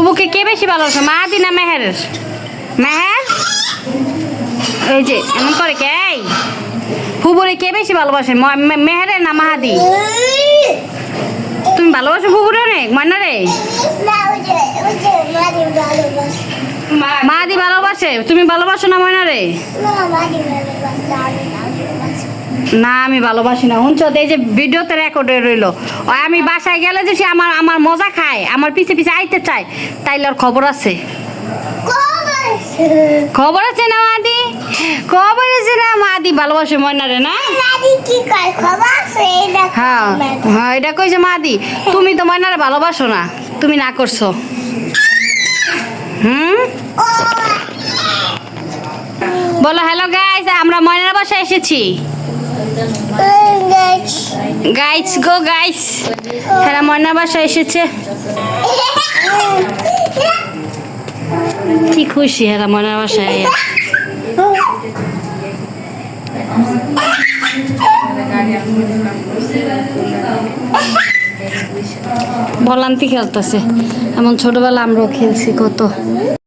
ফুবুকে কে বেশি ভালোবাসে, মাহাদি না মেহেরের? মেহের এই যে এমন করে কে, ফুবুরে কে বেশি ভালোবাসে, মেহেরের না মাহাদি? তুমি ভালোবাসো ফুবুরে অনেক, ময়না রে? মাহাদি ভালোবাসে, তুমি ভালোবাসো না ময়না রে? না আমি ভালোবাসি না। শুনছ, এই যে ভিডিওতে রেকর্ড হয়ে রইলো, আমি বাসায় গেলে যে সে আমার আমার মজা খায়, আমার পিছে পিছে আইতে চায়, তাইলে ওর খবর আছে। খবর আছে না মাদি? খবর আছে না মাদি ভালোবাসে ময়নারে না? হ্যাঁ হ্যাঁ, এটা কইছে মাদি। তুমি তো ময়নারে ভালোবাসো না, তুমি না করছো। বলো হ্যালো গাইস, আমরা ময়নার বাসায় এসেছি। গাইস গো গাইস, হ্যাঁ ময়নার বাসায় এসেছে। কি খুশি হেরা ময়নার বাসায়। বলান্তি খেলতেছে, এমন ছোটবেলা আমরাও খেলছি কত।